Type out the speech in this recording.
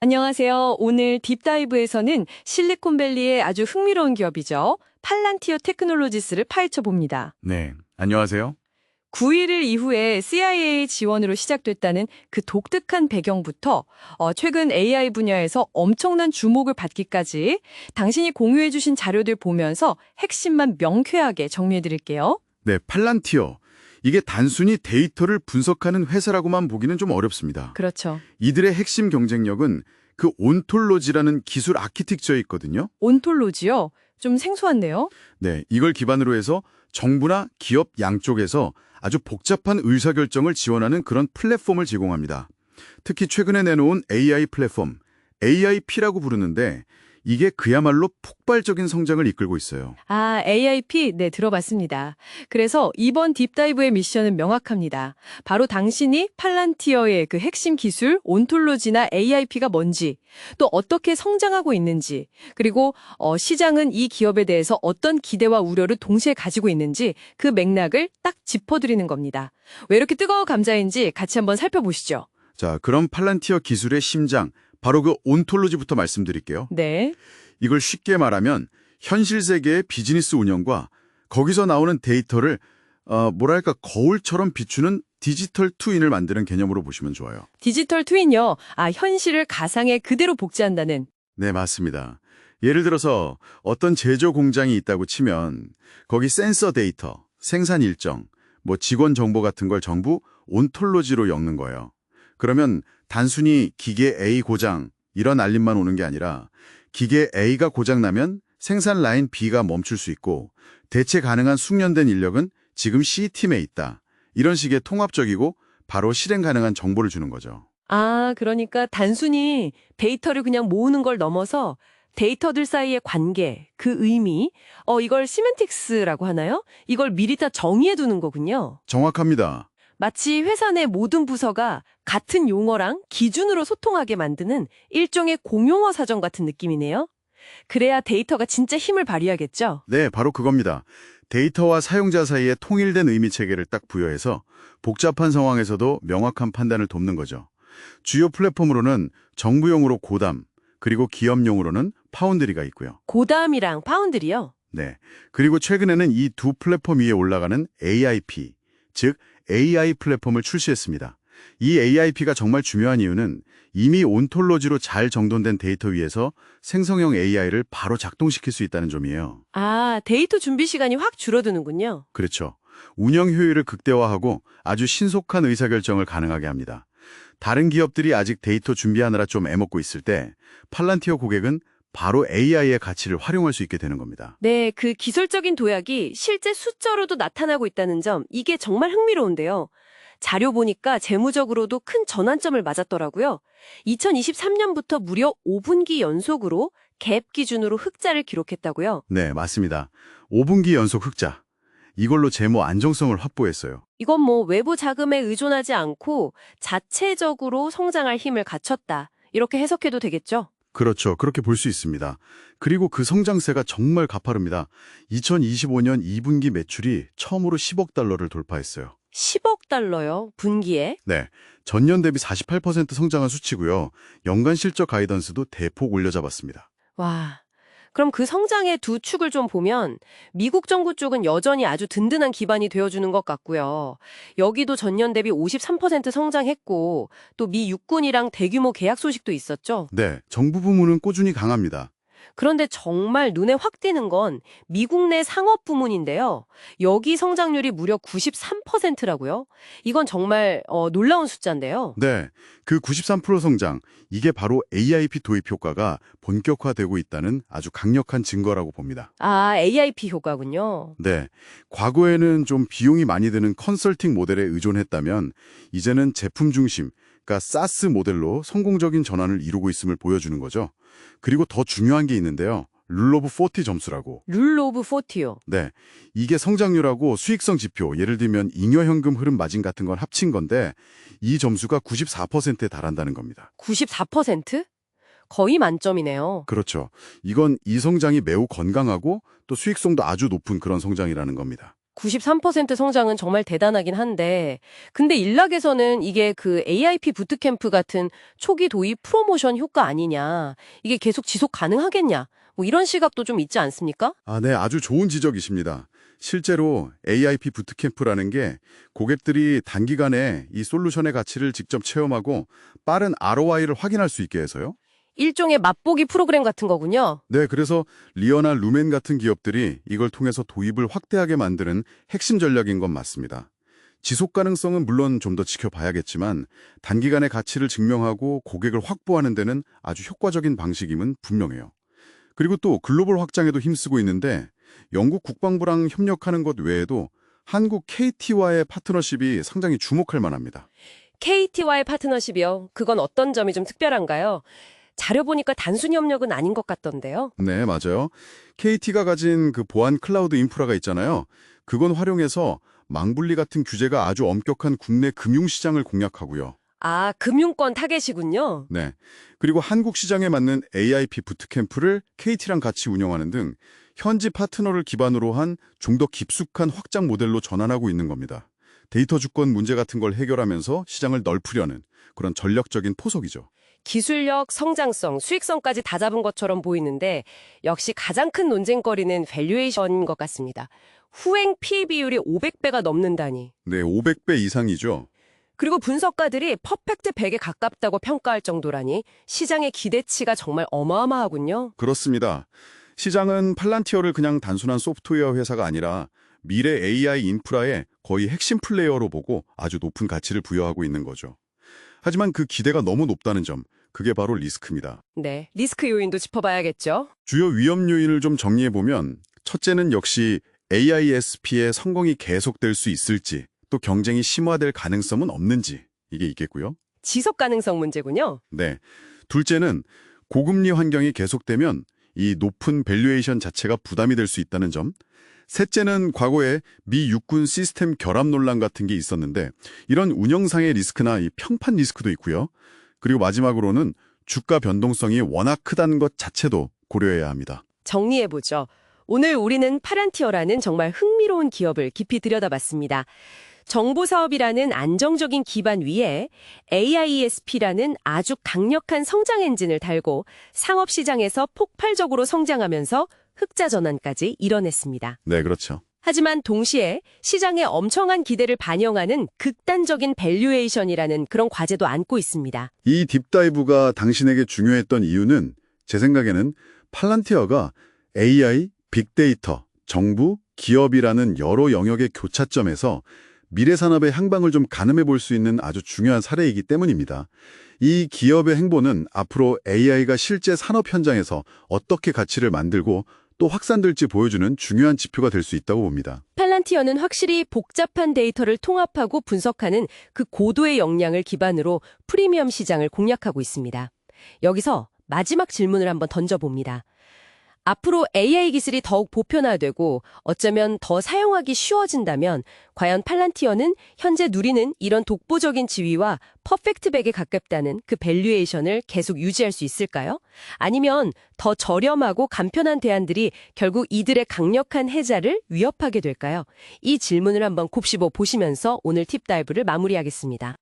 안녕하세요. 오늘 딥다이브에서는 실리콘밸리의 아주 흥미로운 기업이죠. 팔란티어 테크놀로지스를 파헤쳐 봅니다. 네, 안녕하세요. 9.11 이후에 CIA 지원으로 시작됐다는 그 독특한 배경부터 최근 AI 분야에서 엄청난 주목을 받기까지 당신이 공유해 주신 자료들 보면서 핵심만 명쾌하게 정리해 드릴게요. 네, 팔란티어. 이게 단순히 데이터를 분석하는 회사라고만 보기는 좀 어렵습니다. 그렇죠. 이들의 핵심 경쟁력은 그 온톨로지라는 기술 아키텍처에 있거든요. 온톨로지요? 좀 생소한데요? 네, 이걸 기반으로 해서 정부나 기업 양쪽에서 아주 복잡한 의사결정을 지원하는 그런 플랫폼을 제공합니다. 특히 최근에 내놓은 AI 플랫폼, AIP라고 부르는데 이게 그야말로 폭발적인 성장을 이끌고 있어요. 아, AIP? 네, 들어봤습니다. 그래서 이번 딥다이브의 미션은 명확합니다. 바로 당신이 팔란티어의 그 핵심 기술, 온톨로지나 AIP가 뭔지, 또 어떻게 성장하고 있는지, 그리고 시장은 이 기업에 대해서 어떤 기대와 우려를 동시에 가지고 있는지 그 맥락을 딱 짚어드리는 겁니다. 왜 이렇게 뜨거운 감자인지 같이 한번 살펴보시죠. 자, 그럼 팔란티어 기술의 심장, 바로 그 온톨로지부터 말씀드릴게요. 네. 이걸 쉽게 말하면 현실 세계의 비즈니스 운영과 거기서 나오는 데이터를 뭐랄까 거울처럼 비추는 디지털 트윈을 만드는 개념으로 보시면 좋아요. 디지털 트윈요. 아, 현실을 가상에 그대로 복제한다는. 네, 맞습니다. 예를 들어서 어떤 제조 공장이 있다고 치면 거기 센서 데이터, 생산 일정, 직원 정보 같은 걸 전부 온톨로지로 엮는 거예요. 그러면 단순히 기계 A 고장 이런 알림만 오는 게 아니라 기계 A가 고장나면 생산 라인 B가 멈출 수 있고 대체 가능한 숙련된 인력은 지금 C팀에 있다. 이런 식의 통합적이고 바로 실행 가능한 정보를 주는 거죠. 아, 그러니까 단순히 데이터를 그냥 모으는 걸 넘어서 데이터들 사이의 관계, 그 의미, 이걸 시멘틱스라고 하나요? 이걸 미리 다 정의해 두는 거군요. 정확합니다. 마치 회사 내 모든 부서가 같은 용어랑 기준으로 소통하게 만드는 일종의 공용어 사전 같은 느낌이네요. 그래야 데이터가 진짜 힘을 발휘하겠죠? 네, 바로 그겁니다. 데이터와 사용자 사이의 통일된 의미 체계를 딱 부여해서 복잡한 상황에서도 명확한 판단을 돕는 거죠. 주요 플랫폼으로는 정부용으로 고담, 그리고 기업용으로는 파운드리가 있고요. 고담이랑 파운드리요? 네, 그리고 최근에는 이 두 플랫폼 위에 올라가는 AIP, 즉 AI 플랫폼을 출시했습니다. 이 AIP가 정말 중요한 이유는 이미 온톨로지로 잘 정돈된 데이터 위에서 생성형 AI를 바로 작동시킬 수 있다는 점이에요. 아, 데이터 준비 시간이 확 줄어드는군요. 그렇죠. 운영 효율을 극대화하고 아주 신속한 의사결정을 가능하게 합니다. 다른 기업들이 아직 데이터 준비하느라 좀 애먹고 있을 때 팔란티어 고객은 바로 AI의 가치를 활용할 수 있게 되는 겁니다. 네, 그 기술적인 도약이 실제 숫자로도 나타나고 있다는 점, 이게 정말 흥미로운데요. 자료 보니까 재무적으로도 큰 전환점을 맞았더라고요. 2023년부터 무려 5분기 연속으로 갭 기준으로 흑자를 기록했다고요. 네, 맞습니다. 5분기 연속 흑자. 이걸로 재무 안정성을 확보했어요. 이건 뭐 외부 자금에 의존하지 않고 자체적으로 성장할 힘을 갖췄다. 이렇게 해석해도 되겠죠? 그렇죠. 그렇게 볼 수 있습니다. 그리고 그 성장세가 정말 가파릅니다. 2025년 2분기 매출이 처음으로 10억 달러를 돌파했어요. 10억 달러요, 분기에? 네, 전년 대비 48% 성장한 수치고요. 연간 실적 가이던스도 대폭 올려잡았습니다. 와, 그럼 그 성장의 두 축을 좀 보면 미국 정부 쪽은 여전히 아주 든든한 기반이 되어주는 것 같고요. 여기도 전년 대비 53% 성장했고 또 미 육군이랑 대규모 계약 소식도 있었죠. 네, 정부 부문은 꾸준히 강합니다. 그런데 정말 눈에 확 띄는 건 미국 내 상업 부문인데요. 여기 성장률이 무려 93%라고요. 이건 정말 놀라운 숫자인데요. 네, 그 93% 성장, 이게 바로 AIP 도입 효과가 본격화되고 있다는 아주 강력한 증거라고 봅니다. 아, AIP 효과군요. 네, 과거에는 좀 비용이 많이 드는 컨설팅 모델에 의존했다면 이제는 제품 중심, 그러니까 사스 모델로 성공적인 전환을 이루고 있음을 보여주는 거죠. 그리고 더 중요한 게 있는데요. 룰 오브 40 점수라고. 룰 오브 40요. 네, 이게 성장률하고 수익성 지표, 예를 들면 잉여현금 흐름 마진 같은 걸 합친 건데 이 점수가 94%에 달한다는 겁니다. 94%? 거의 만점이네요. 그렇죠. 이건 이 성장이 매우 건강하고 또 수익성도 아주 높은 그런 성장이라는 겁니다. 93% 성장은 정말 대단하긴 한데, 근데 일각에서는 이게 그 AIP 부트캠프 같은 초기 도입 프로모션 효과 아니냐, 이게 계속 지속 가능하겠냐, 뭐 이런 시각도 좀 있지 않습니까? 네, 아주 좋은 지적이십니다. 실제로 AIP 부트캠프라는 게 고객들이 단기간에 이 솔루션의 가치를 직접 체험하고 빠른 ROI를 확인할 수 있게 해서요. 일종의 맛보기 프로그램 같은 거군요. 네, 그래서 리어나 루멘 같은 기업들이 이걸 통해서 도입을 확대하게 만드는 핵심 전략인 건 맞습니다. 지속 가능성은 물론 좀 더 지켜봐야겠지만 단기간의 가치를 증명하고 고객을 확보하는 데는 아주 효과적인 방식임은 분명해요. 그리고 또 글로벌 확장에도 힘쓰고 있는데 영국 국방부랑 협력하는 것 외에도 한국 KT와의 파트너십이 상당히 주목할 만합니다. KT와의 파트너십이요. 그건 어떤 점이 좀 특별한가요? 자료 보니까 단순 협력은 아닌 것 같던데요. 네, 맞아요. KT가 가진 그 보안 클라우드 인프라가 있잖아요. 그건 활용해서 망분리 같은 규제가 아주 엄격한 국내 금융시장을 공략하고요. 아, 금융권 타겟이군요. 네. 그리고 한국 시장에 맞는 AIP 부트캠프를 KT랑 같이 운영하는 등 현지 파트너를 기반으로 한 좀 더 깊숙한 확장 모델로 전환하고 있는 겁니다. 데이터 주권 문제 같은 걸 해결하면서 시장을 넓히려는 그런 전략적인 포석이죠. 기술력, 성장성, 수익성까지 다 잡은 것처럼 보이는데 역시 가장 큰 논쟁거리는 밸류에이션인 것 같습니다. 후행 PE 비율이 500배가 넘는다니. 네, 500배 이상이죠. 그리고 분석가들이 퍼펙트 100에 가깝다고 평가할 정도라니 시장의 기대치가 정말 어마어마하군요. 그렇습니다. 시장은 팔란티어를 그냥 단순한 소프트웨어 회사가 아니라 미래 AI 인프라의 거의 핵심 플레이어로 보고 아주 높은 가치를 부여하고 있는 거죠. 하지만 그 기대가 너무 높다는 점, 그게 바로 리스크입니다. 네, 리스크 요인도 짚어봐야겠죠. 주요 위험 요인을 좀 정리해보면 첫째는 역시 AISP의 성공이 계속될 수 있을지, 또 경쟁이 심화될 가능성은 없는지 이게 있겠고요. 지속 가능성 문제군요. 네. 둘째는 고금리 환경이 계속되면 이 높은 밸류에이션 자체가 부담이 될 수 있다는 점. 셋째는 과거에 미 육군 시스템 결합 논란 같은 게 있었는데 이런 운영상의 리스크나 이 평판 리스크도 있고요. 그리고 마지막으로는 주가 변동성이 워낙 크다는 것 자체도 고려해야 합니다. 정리해보죠. 오늘 우리는 파란티어라는 정말 흥미로운 기업을 깊이 들여다봤습니다. 정보사업이라는 안정적인 기반 위에 AISP라는 아주 강력한 성장 엔진을 달고 상업시장에서 폭발적으로 성장하면서 흑자 전환까지 이뤄냈습니다. 네, 그렇죠. 하지만 동시에 시장의 엄청난 기대를 반영하는 극단적인 밸류에이션이라는 그런 과제도 안고 있습니다. 이 딥다이브가 당신에게 중요했던 이유는 제 생각에는 팔란티어가 AI, 빅데이터, 정부, 기업이라는 여러 영역의 교차점에서 미래 산업의 향방을 좀 가늠해 볼 수 있는 아주 중요한 사례이기 때문입니다. 이 기업의 행보는 앞으로 AI가 실제 산업 현장에서 어떻게 가치를 만들고 또 확산될지 보여주는 중요한 지표가 될 수 있다고 봅니다. 팔란티어는 확실히 복잡한 데이터를 통합하고 분석하는 그 고도의 역량을 기반으로 프리미엄 시장을 공략하고 있습니다. 여기서 마지막 질문을 한번 던져봅니다. 앞으로 AI 기술이 더욱 보편화되고 어쩌면 더 사용하기 쉬워진다면 과연 팔란티어는 현재 누리는 이런 독보적인 지위와 퍼펙트 100에 가깝다는 그 밸류에이션을 계속 유지할 수 있을까요? 아니면 더 저렴하고 간편한 대안들이 결국 이들의 강력한 해자를 위협하게 될까요? 이 질문을 한번 곱씹어 보시면서 오늘 팁다이브를 마무리하겠습니다.